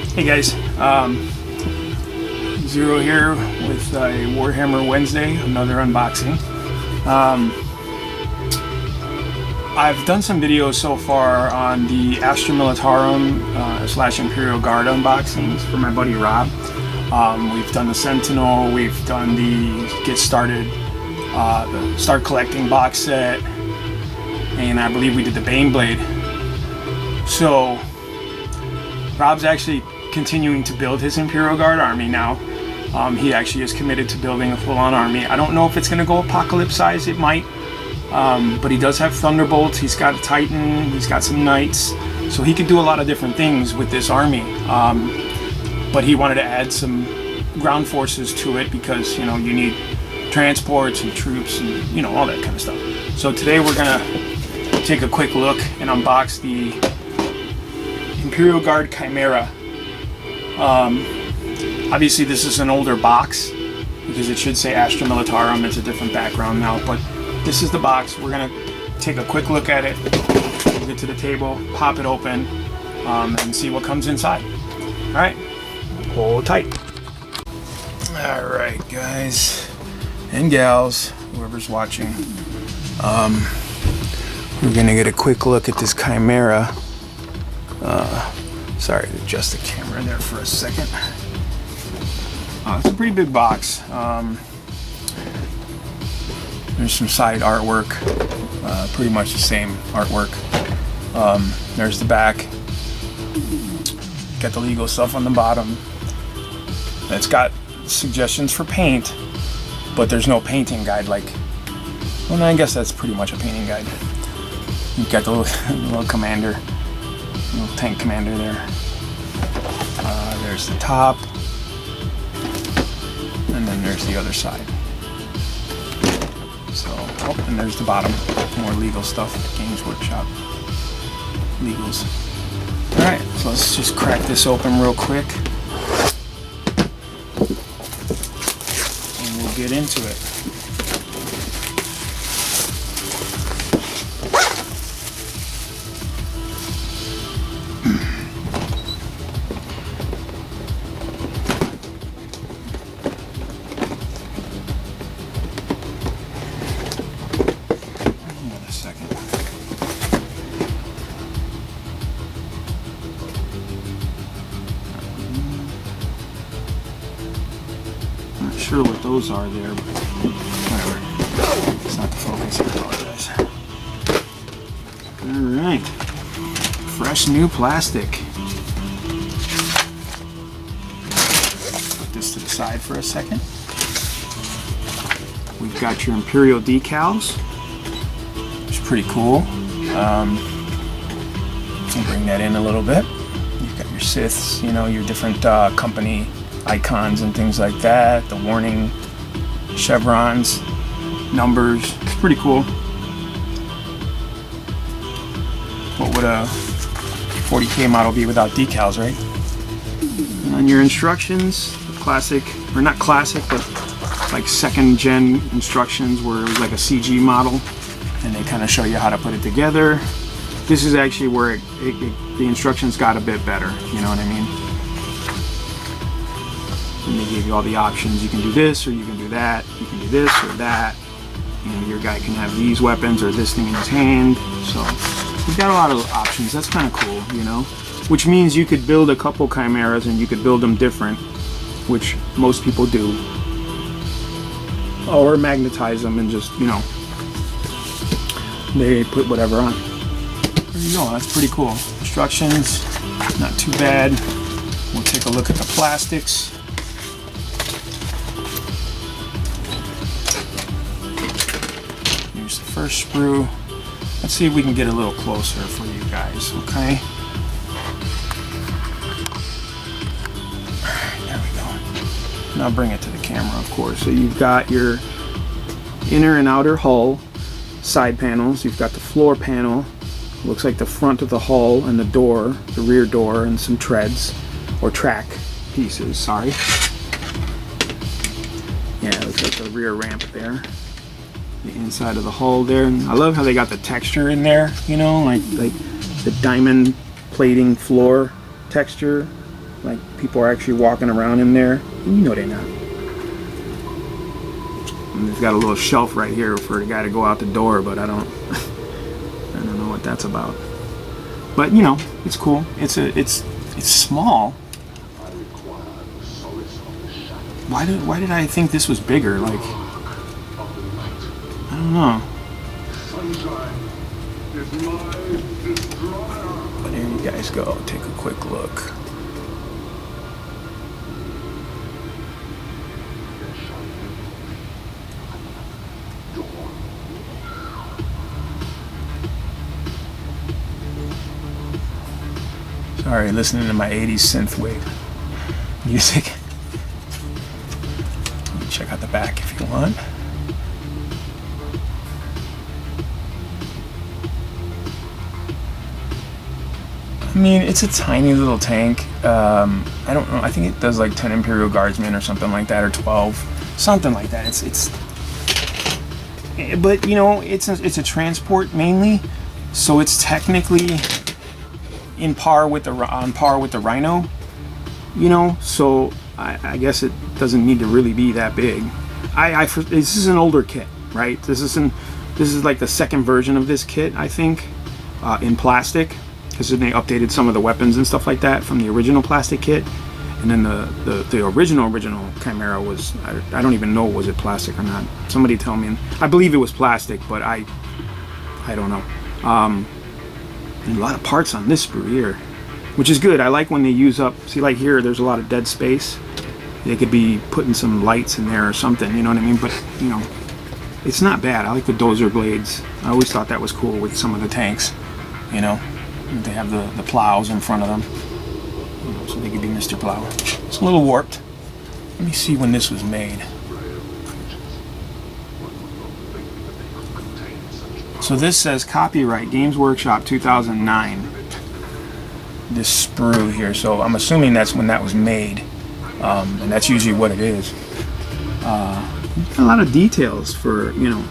Hey guys, Zero here with a Warhammer Wednesday, another unboxing. I've done some videos so far on the Astra militarum / Imperial Guard unboxings for my buddy Rob. We've done the Sentinel, we've done the Get Started, the Start Collecting box set, and I believe we did the Baneblade. So Rob's actually continuing to build his Imperial Guard army now. He actually is committed to building a full-on army. I don't know if it's going to go apocalypse size. It might, but he does have Thunderbolts. He's got a Titan. He's got some Knights, so he could do a lot of different things with this army. But he wanted to add some ground forces to it because you need transports and troops and all that kind of stuff. So today we're gonna take a quick look and unbox the Imperial Guard Chimera. Obviously this is an older box because it should say Astra Militarum. It's a different background now, but this is the box. We're gonna take a quick look at it. We'll get to the table, pop it open, and see what comes inside. All right, hold tight. All right, guys and gals, whoever's watching, we're gonna get a quick look at this Chimera. Sorry to adjust the camera there for a second. It's a pretty big box. There's some side artwork, pretty much the same artwork. There's the back. Got the legal stuff on the bottom. It's got suggestions for paint, but there's no painting guide well, I guess that's pretty much a painting guide. You've got the little commander, little tank commander there. There's the top, and then there's the other side. So, and there's the bottom, more legal stuff, Games Workshop legals. Alright, so let's just crack this open real quick, and we'll get into it. Not sure what those are there, but whatever. It's not the focus, I apologize. Alright. Fresh new plastic. Put this to the side for a second. We've got your Imperial decals, which is pretty cool. I'll bring that in a little bit. You've got your Siths, your different company icons and things like that, the warning chevrons, numbers. It's pretty cool. What would a 40K model be without decals, right? And on your instructions, classic, or not classic, but like second gen instructions where it was like a CG model, and they kind of show you how to put it together. This is actually where the instructions got a bit better, you know what I mean? And they gave you all the options. You can do this, or you can do that. You can do this or that. Your guy can have these weapons or this thing in his hand. So you've got a lot of options. That's kind of cool, Which means you could build a couple Chimeras and you could build them different, which most people do. Or magnetize them and just, they put whatever on. There you go. That's pretty cool. Instructions, not too bad. We'll take a look at the plastics. Here's the first sprue. Let's see if we can get a little closer for you guys, okay? There we go. And I'll bring it to the camera, of course. So you've got your inner and outer hull side panels. You've got the floor panel. Looks like the front of the hull and the door, the rear door, and some treads or track pieces, sorry. Yeah, it looks like the rear ramp there. The inside of the hull there. And I love how they got the texture in there, like the diamond plating floor texture. like people are actually walking around in there. You know they're not. And they've got a little shelf right here for the guy to go out the door, but I don't know what that's about. But you know, it's cool. It's small. Why did I think this was bigger? Like, I don't know. But here you guys go. Take a quick look. Sorry, listening to my 80s synthwave music. Check out the back if you want. I mean, it's a tiny little tank. I don't know. I think it does like 10 Imperial Guardsmen or something like that, or 12, something like that. But you know, it's a transport mainly, so it's technically on par with the Rhino. You know, so I guess it doesn't need to really be that big. This is an older kit, right? This is like the second version of this kit, I think, in plastic, because then they updated some of the weapons and stuff like that from the original plastic kit. And then the original Chimera was, I don't even know, was it plastic or not? Somebody tell me. I believe it was plastic, but I don't know. And a lot of parts on this sprue here, which is good. I like when they use up, see, like here, there's a lot of dead space. They could be putting some lights in there or something, you know what I mean? But, you know, it's not bad. I like the dozer blades. I always thought that was cool with some of the tanks, you know? They have the plows in front of them, you know, so they could be Mr. Plow. It's a little warped. Let me see when this was made. So this says copyright Games Workshop 2009. This sprue here, so I'm assuming that's when that was made, and that's usually what it is. A lot of details for, you know,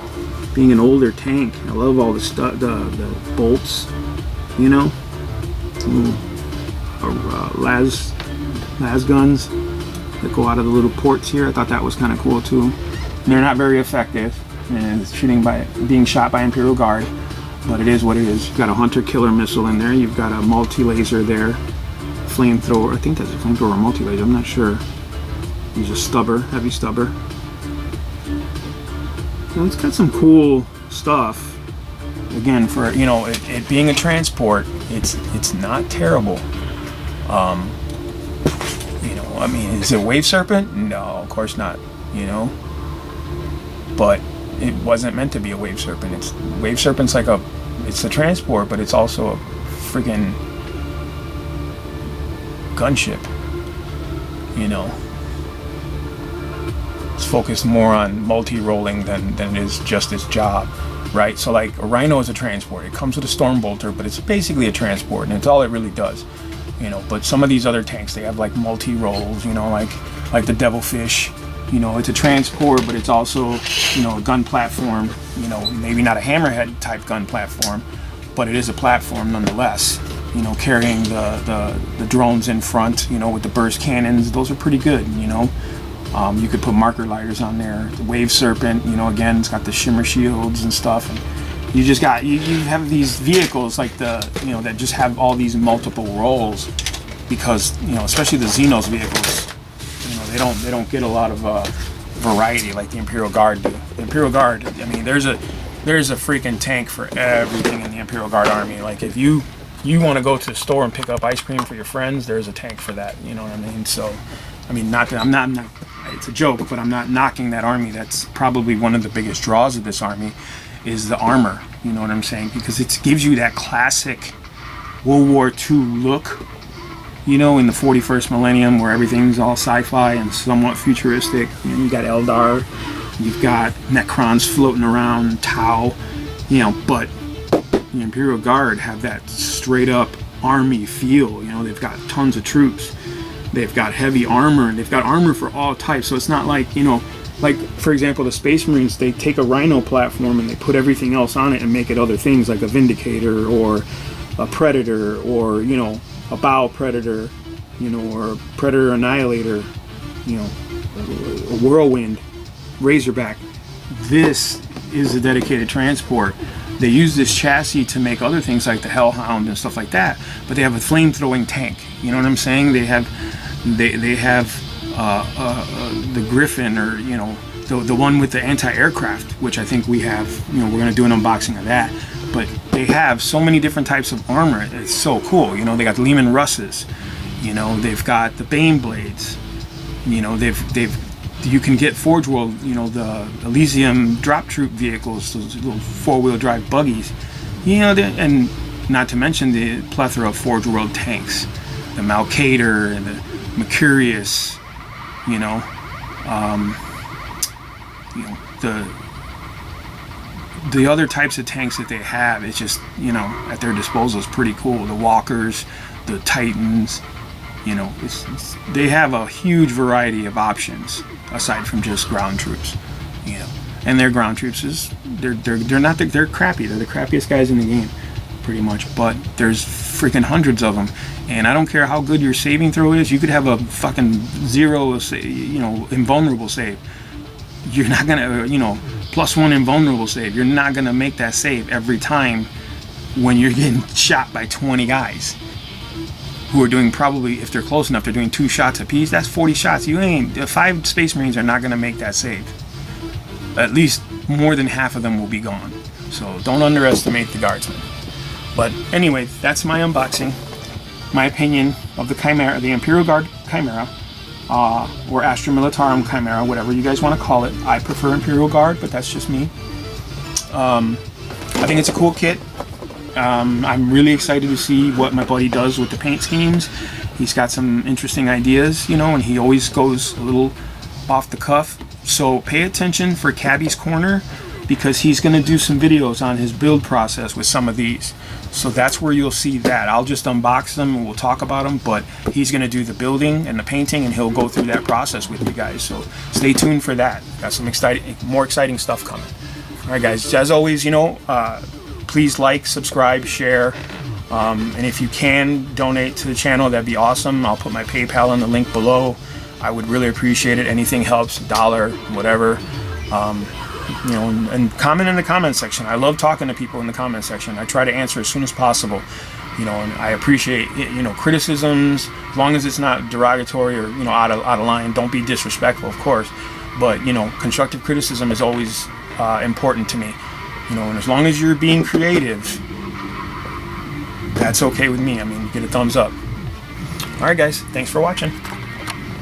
being an older tank. I love all the stuff, the bolts, you know, little las guns that go out of the little ports here. I thought that was kind of cool too. And they're not very effective, and it's being shot by Imperial Guard. But it is what it is. You've got a hunter killer missile in there. You've got a multi-laser there. Flamethrower. I think that's a flamethrower or multi-laser. I'm not sure. Use a stubber, heavy stubber. So it's got some cool stuff. Again, for, you know, it being a transport, it's not terrible. You know, I mean, is it Wave Serpent? No, of course not. You know, but it wasn't meant to be a Wave Serpent. Wave Serpent's like it's a transport, but it's also a freaking gunship. You know, it's focused more on multi-rolling than it is just its job, right? So like a Rhino is a transport. It comes with a Stormbolter, but it's basically a transport, and it's all it really does. You know, but some of these other tanks, they have like multi-rolls. You know, like the Devilfish. You know, it's a transport, but it's also, you know, a gun platform. You know, maybe not a hammerhead type gun platform, but it is a platform nonetheless. You know, carrying the drones in front, you know, with the burst cannons. Those are pretty good, you know. You could put marker lighters on there. The Wave Serpent, you know, again, it's got the shimmer shields and stuff. And you just got, you have these vehicles like you know, that just have all these multiple roles, because, you know, especially the Xenos vehicles, you know, they don't get a lot of variety like the Imperial Guard do. The Imperial Guard, I mean, there's a freaking tank for everything in the Imperial Guard army. Like if you want to go to the store and pick up ice cream for your friends, there's a tank for that. You know what I mean? So, I mean, not that I'm not. It's a joke, but I'm not knocking that army. That's probably one of the biggest draws of this army, is the armor. You know what I'm saying? Because it gives you that classic World War II look. You know, in the 41st millennium, where everything's all sci-fi and somewhat futuristic. You know, you got Eldar, you've got Necrons floating around, Tau. You know, but the Imperial Guard have that straight up army feel. You know, they've got tons of troops. They've got heavy armor, and they've got armor for all types. So it's not like, you know, like, for example, the Space Marines, they take a Rhino platform and they put everything else on it and make it other things, like a Vindicator or a Predator or, you know, a Bow Predator. you know, or a Predator Annihilator, you know, a Whirlwind, Razorback. This is a dedicated transport. They use this chassis to make other things like the Hellhound and stuff like that, but they have a flame-throwing tank. You know what I'm saying? They have the Griffin, or you know, the one with the anti-aircraft, which I think we have. You know, we're gonna do an unboxing of that. But they have so many different types of armor. It's so cool. You know, they got the Lehman Russes. You know, they've got the Bane Blades. You know, you can get Forge World, you know, the Elysium drop troop vehicles, those little four-wheel drive buggies. You know, and not to mention the plethora of Forge World tanks, the Malkator and the Mercurius. You know, the other types of tanks that they have, it's just, you know, at their disposal is pretty cool. The Walkers, the Titans, you know, they have a huge variety of options aside from just ground troops, you know. And their ground troops they're crappy. They're the crappiest guys in the game, pretty much. But there's freaking hundreds of them, and I don't care how good your saving throw is. You could have a fucking 0, you know, invulnerable save. You're not gonna, you know, +1 invulnerable save. You're not gonna make that save every time when you're getting shot by 20 guys who are doing, probably, if they're close enough, they're doing 2 shots apiece. That's 40 shots. 5 Space Marines are not gonna make that save. At least more than half of them will be gone. So don't underestimate the guardsmen. But anyway, that's my unboxing. My opinion of the Chimera, the Imperial Guard Chimera, or Astra Militarum Chimera, whatever you guys want to call it. I prefer Imperial Guard, but that's just me. I think it's a cool kit. I'm really excited to see what my buddy does with the paint schemes. He's got some interesting ideas, you know, and he always goes a little off the cuff. So pay attention for Cabby's Corner, because he's going to do some videos on his build process with some of these. So that's where you'll see that. I'll just unbox them and we'll talk about them, but he's going to do the building and the painting, and he'll go through that process with you guys. So stay tuned for that. Got some more exciting stuff coming. All right, guys. As always, you know, please like, subscribe, share, and if you can donate to the channel, that'd be awesome. I'll put my PayPal in the link below. I would really appreciate it. Anything helps, $1, whatever. You know, and comment in the comment section. I love talking to people in the comment section. I try to answer as soon as possible, you know, and I appreciate, you know, criticisms, as long as it's not derogatory or, you know, out of line. Don't be disrespectful, of course, but, you know, constructive criticism is always important to me, you know, and as long as you're being creative, that's okay with me. I mean, you get a thumbs up. All right, guys, thanks for watching.